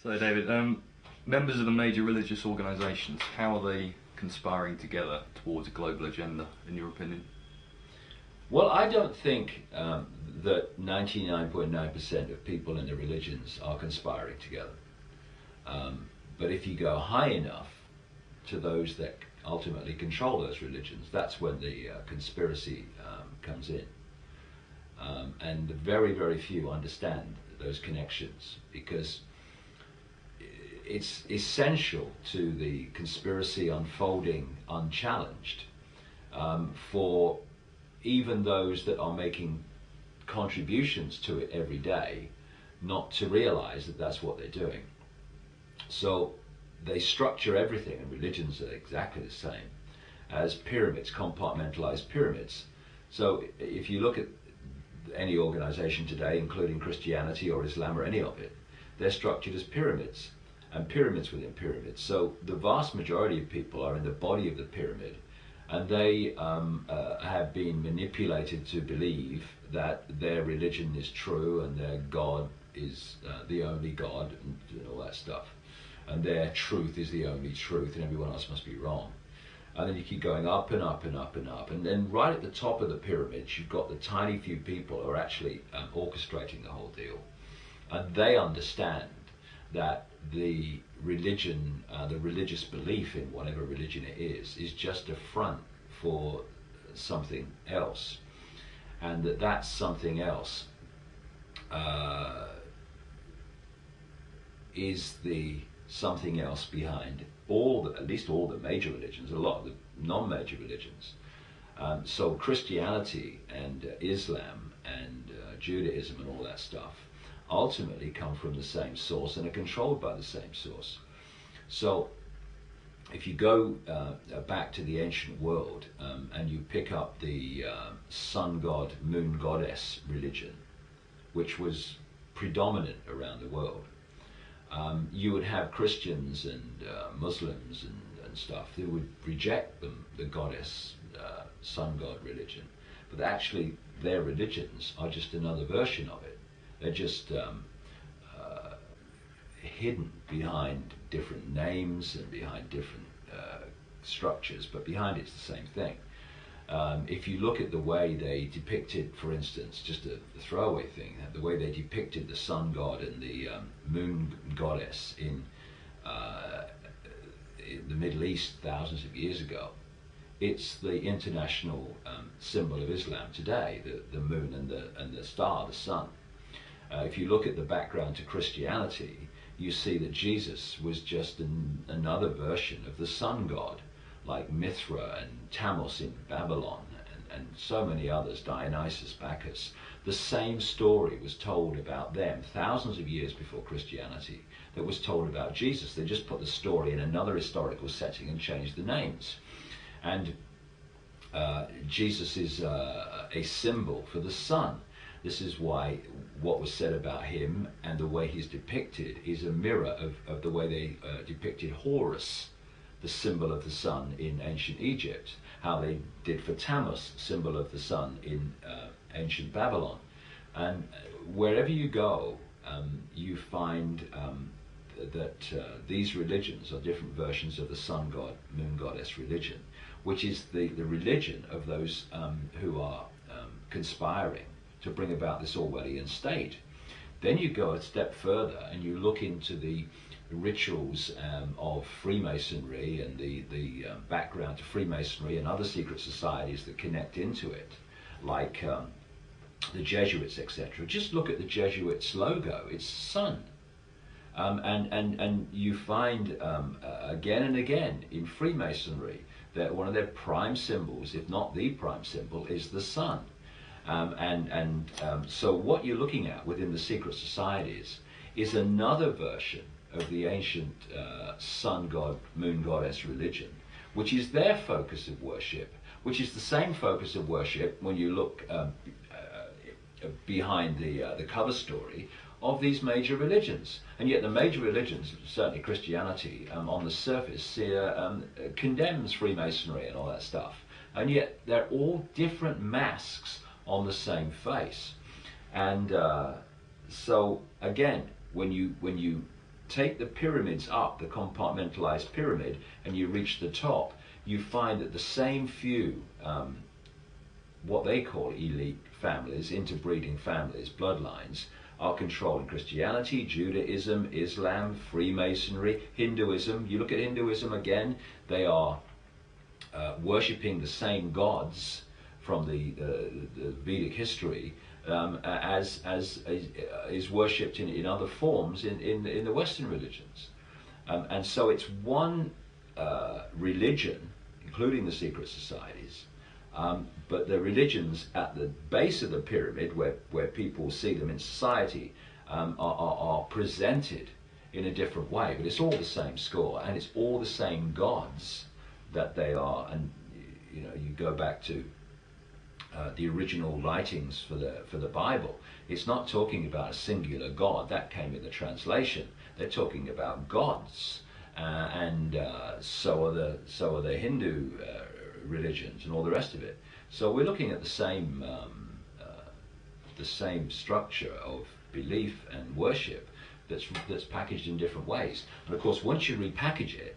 So, David, members of the major religious organisations, how are they conspiring together towards a global agenda, in your opinion? Well, I don't think that 99.9% of people in the religions are conspiring together. But if you go high enough to those that ultimately control those religions, that's when the conspiracy comes in. And very, very few understand those connections, because it's essential to the conspiracy unfolding unchallenged for even those that are making contributions to it every day not to realize that that's what they're doing. So they structure everything, and religions are exactly the same, as pyramids, compartmentalized pyramids. So if you look at any organization today, including Christianity or Islam or any of it, they're structured as pyramids, and pyramids within pyramids. So the vast majority of people are in the body of the pyramid, and they have been manipulated to believe that their religion is true and their God is the only God, and all that stuff, and their truth is the only truth and everyone else must be wrong. And then you keep going up and up and up and up, and then right at the top of the pyramid you've got the tiny few people who are actually orchestrating the whole deal, and they understand that the religion, the religious belief in whatever religion it is just a front for something else, and that something else is the something else behind at least all the major religions, a lot of the non-major religions. So Christianity and Islam and Judaism and all that stuff ultimately come from the same source and are controlled by the same source. So if you go back to the ancient world and you pick up the sun god, moon goddess religion, which was predominant around the world, you would have Christians and Muslims and stuff who would reject the goddess, sun god religion, but actually their religions are just another version of it. They're just hidden behind different names and behind different structures, but behind it's the same thing. If you look at the way they depicted, for instance, just a throwaway thing, the way they depicted the sun god and the moon goddess in the Middle East thousands of years ago, it's the international symbol of Islam today, the moon and the star, the sun. If you look at the background to Christianity, you see that Jesus was just another version of the sun god, like Mithra and Tammuz in Babylon, and so many others, Dionysus, Bacchus. The same story was told about them thousands of years before Christianity that was told about Jesus. They just put the story in another historical setting and changed the names. And Jesus is a symbol for the sun. This is why what was said about him and the way he's depicted is a mirror of the way they depicted Horus, the symbol of the sun in ancient Egypt, how they did for Tammuz, symbol of the sun in ancient Babylon. And wherever you go, you find that these religions are different versions of the sun god, moon goddess religion, which is the religion of those who are conspiring to bring about this Orwellian state. Then you go a step further and you look into the rituals of Freemasonry and the background to Freemasonry and other secret societies that connect into it, like the Jesuits, etc. Just look at the Jesuits' logo, it's sun. And you find again and again in Freemasonry that one of their prime symbols, if not the prime symbol, is the sun. So what you're looking at within the secret societies is another version of the ancient sun god, moon goddess religion, which is their focus of worship, which is the same focus of worship when you look behind the cover story of these major religions. And yet the major religions, certainly Christianity, on the surface condemns Freemasonry and all that stuff, and yet they're all different masks on the same face. And so again, when you take the pyramids up, the compartmentalized pyramid, and you reach the top, you find that the same few, what they call elite families, interbreeding families, bloodlines, are controlling Christianity, Judaism, Islam, Freemasonry, Hinduism. You look at Hinduism again, they are worshipping the same gods from the Vedic history as is worshipped in other forms in the Western religions. And so it's one religion, including the secret societies, but the religions at the base of the pyramid, where people see them in society, are presented in a different way. But it's all the same score, and it's all the same gods that they are. And you know, you go back to the original writings for the Bible. It's not talking about a singular God. That came in the translation. They're talking about gods, and so are the Hindu religions and all the rest of it. So we're looking at the same structure of belief and worship that's packaged in different ways. And of course, once you repackage it,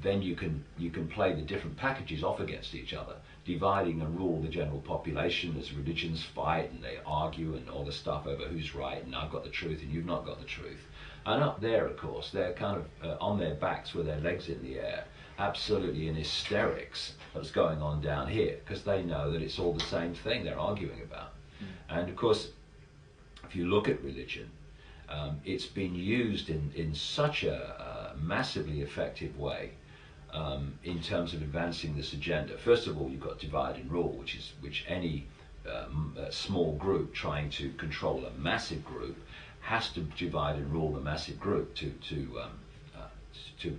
then you can play the different packages off against each other, dividing and rule the general population as religions fight and they argue and all the stuff over who's right and I've got the truth and you've not got the truth. And up there, of course, they're kind of on their backs with their legs in the air, absolutely in hysterics that's going on down here, because they know that it's all the same thing they're arguing about. And of course, if you look at religion, it's been used in such a massively effective way in terms of advancing this agenda. First of all, you've got divide and rule, which any small group trying to control a massive group has to divide and rule the massive group to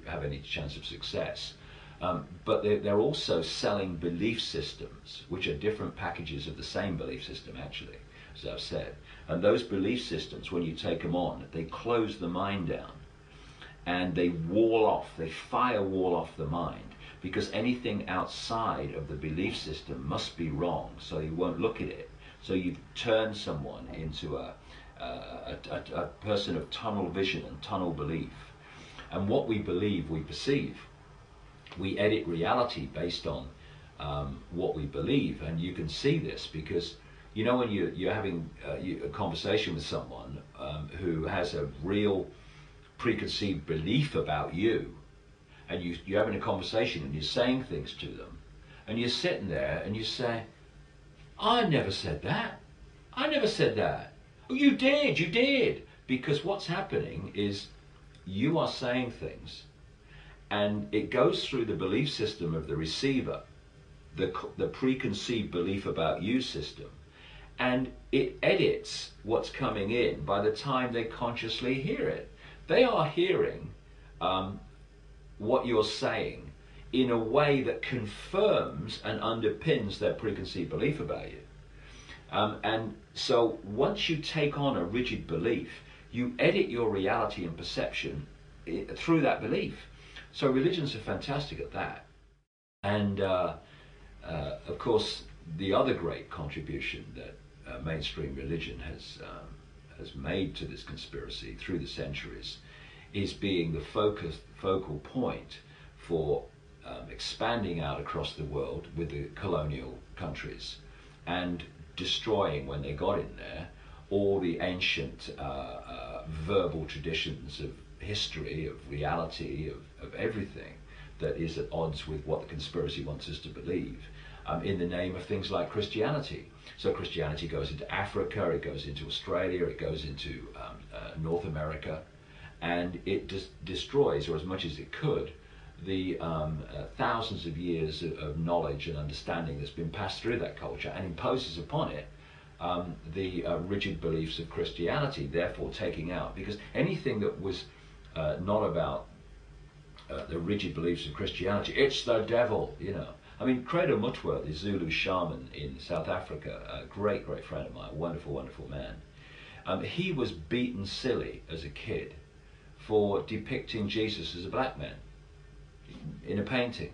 have any chance of success. But they're also selling belief systems, which are different packages of the same belief system, actually, as I've said. And those belief systems, when you take them on, they close the mind down and they firewall off the mind, because anything outside of the belief system must be wrong, so you won't look at it. So you turn someone into a person of tunnel vision and tunnel belief. And what we believe, we perceive. We edit reality based on what we believe, and you can see this because, you know, when you're having a conversation with someone who has a real preconceived belief about you, and you're having a conversation and you're saying things to them, and you're sitting there and you say, I never said that. I never said that. Oh, you did. Because what's happening is you are saying things, and it goes through the belief system of the receiver, the preconceived belief about you system, and it edits what's coming in by the time they consciously hear it. They are hearing what you're saying in a way that confirms and underpins their preconceived belief about you. And so once you take on a rigid belief, you edit your reality and perception through that belief. So religions are fantastic at that. And of course, the other great contribution that mainstream religion has made to this conspiracy through the centuries is being the focal point for expanding out across the world with the colonial countries and destroying, when they got in there, all the ancient verbal traditions of history, of reality, of everything that is at odds with what the conspiracy wants us to believe, in the name of things like Christianity. So Christianity goes into Africa, it goes into Australia, it goes into North America, and it destroys, or as much as it could, the thousands of years of knowledge and understanding that's been passed through that culture, and imposes upon it the rigid beliefs of Christianity, therefore taking out, because anything that was not about the rigid beliefs of Christianity, it's the devil, you know. I mean, Credo Mutwa, the Zulu shaman in South Africa, a great friend of mine, wonderful, wonderful man, he was beaten silly as a kid for depicting Jesus as a black man in a painting,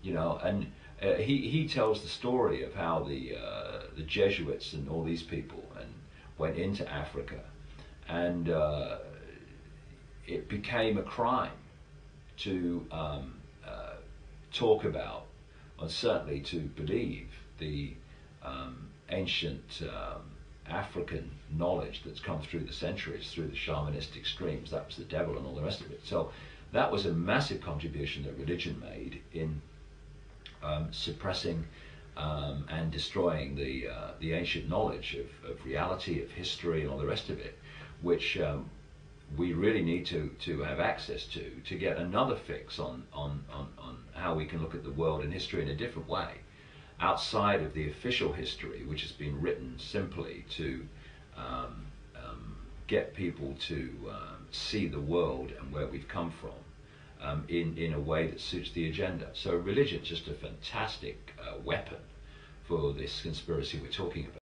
you know. And he tells the story of how the Jesuits and all these people went into Africa, and it became a crime to talk about, and certainly to believe, the ancient African knowledge that's come through the centuries, through the shamanistic streams. That was the devil and all the rest of it. So that was a massive contribution that religion made in suppressing and destroying the ancient knowledge of reality, of history, and all the rest of it, which we really need to have access to get another fix on how we can look at the world and history in a different way, outside of the official history, which has been written simply to get people to see the world and where we've come from in a way that suits the agenda. So religion's just a fantastic weapon for this conspiracy we're talking about.